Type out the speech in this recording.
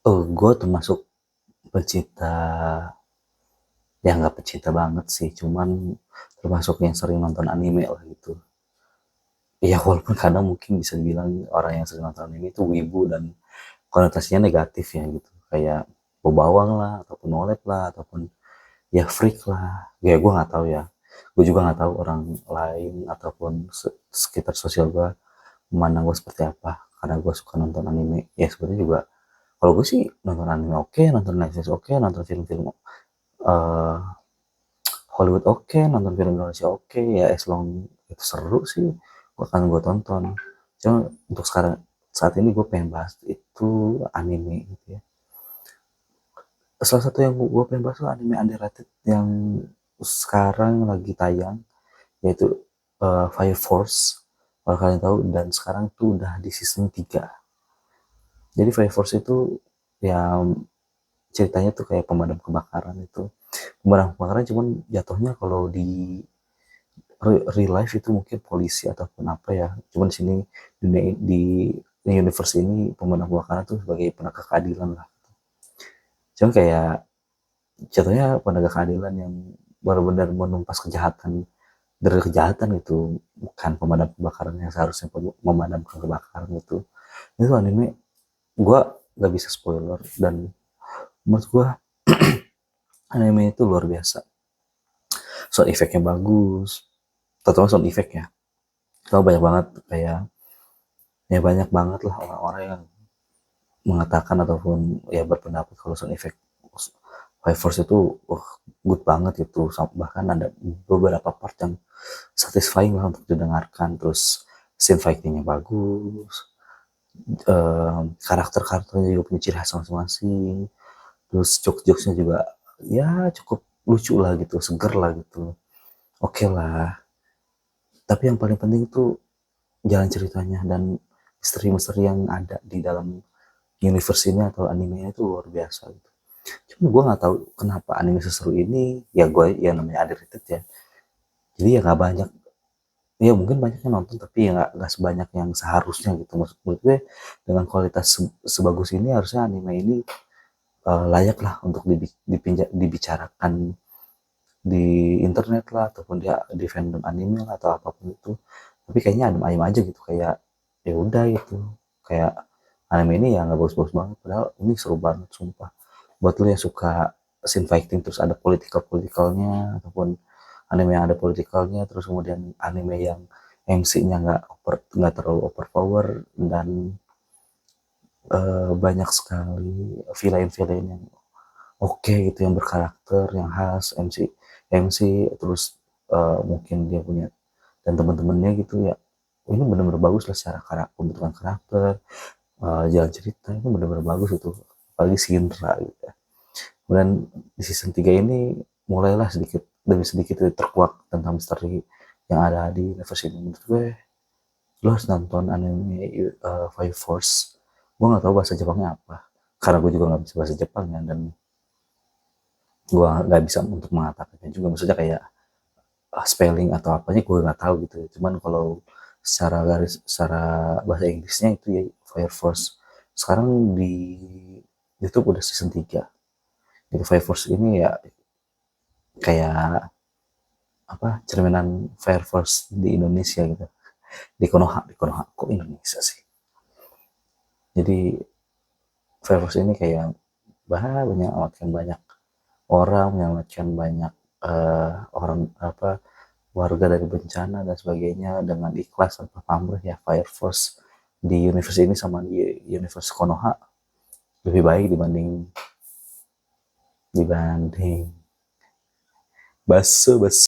Gue termasuk pecinta, ya nggak pecinta banget sih, cuman termasuk yang sering nonton anime lah gitu. Ya walaupun kadang mungkin bisa dibilang orang yang sering nonton anime itu wibu dan konotasinya negatif ya gitu. Kayak bawang lah, ataupun nolep lah, ataupun ya freak lah. Ya gue nggak tahu ya. Gue juga nggak tahu orang lain ataupun sekitar sosial gue memandang gue seperti apa. Karena gue suka nonton anime. Ya sebenarnya juga kalau gue sih nonton anime oke, nonton Netflix oke, nonton film-film eh, Hollywood oke, nonton film Indonesia oke, ya as long itu seru sih, gue tonton. Cuma untuk sekarang saat ini gue pengen bahas itu anime gitu ya. Salah satu yang gue pengen bahas itu anime underrated yang sekarang lagi tayang, yaitu Fire Force. Kalau kalian tahu, dan sekarang tuh udah di season 3. Jadi Fire Force itu yang ceritanya tuh kayak pemadam kebakaran itu. Pemadam kebakaran cuman jatuhnya kalau di real life itu mungkin polisi ataupun apa ya, cuman di sini dunia di universe ini pemenang kebakaran tuh sebagai penegak keadilan lah. Cuman kayak jatuhnya penegak keadilan yang benar-benar menumpas kejahatan dari kejahatan itu, bukan pemadam kebakaran yang seharusnya memadamkan kebakaran itu anime. Gua nggak bisa spoiler, dan menurut gua anime itu luar biasa. Sound effect-nya bagus, terutama sound effect ya. Kalau banyak banget kayak, ya banyak banget lah orang-orang yang mengatakan ataupun ya berpendapat kalau sound effect Five Force itu good banget gitu. Bahkan ada beberapa part yang satisfying lah untuk didengarkan. Terus scene fightingnya bagus, karakter-karakternya juga punya ciri khas masing-masing. Terus jokes-jokesnya juga ya cukup lucu lah gitu, seger lah gitu, oke lah. Tapi yang paling penting itu jalan ceritanya dan misteri-misteri yang ada di dalam universe ini atau animenya itu luar biasa gitu. Cuma gue nggak tahu kenapa anime seseru ini. Ya gue ya namanya underrated ya, jadi ya nggak banyak, ya mungkin banyak yang nonton tapi ya nggak sebanyak yang seharusnya gitu. Maksud menurut gue dengan kualitas sebagus ini harusnya anime ini layak lah untuk dibicarakan di internet lah, ataupun di fandom anime lah atau apapun itu. Tapi kayaknya adem ayem aja gitu, kayak ya udah gitu, kayak anime ini ya nggak bagus-bagus banget, padahal ini seru banget sumpah. Buat lu yang suka scene fighting terus ada politikalnya, ataupun anime yang ada politikalnya, terus kemudian anime yang MC-nya nggak terlalu overpower, dan banyak sekali villain-villain yang oke gitu, yang berkarakter, yang khas, MC terus mungkin dia punya dan teman-temannya gitu ya. Ini benar-benar bagus lah secara pembentukan karakter, jalan cerita itu benar-benar bagus itu, apalagi Shinra gitu ya. Kemudian di season 3 ini mulailah sedikit demi sedikit terkuak tentang misteri yang ada di universe ini. Menurut gue lo harus nonton anime Fire Force. Gue nggak tahu bahasa Jepangnya apa, karena gue juga nggak bisa bahasa Jepang ya, dan gue nggak bisa untuk mengatakannya juga, maksudnya kayak spelling atau apanya gue nggak tahu gitu. Cuman kalau secara bahasa Inggrisnya itu ya Fire Force. Sekarang di YouTube udah season 3. Jadi Fire Force ini ya kayak apa, cerminan Fire Force di Indonesia gitu, di Konoha kok Indonesia sih. Jadi Fire Force ini kayak banyak orang, menyelamatkan banyak orang apa, warga dari bencana dan sebagainya dengan ikhlas tanpa pamrih. Ya Fire Force di universe ini sama di universe Konoha lebih baik dibanding dibanding baso baso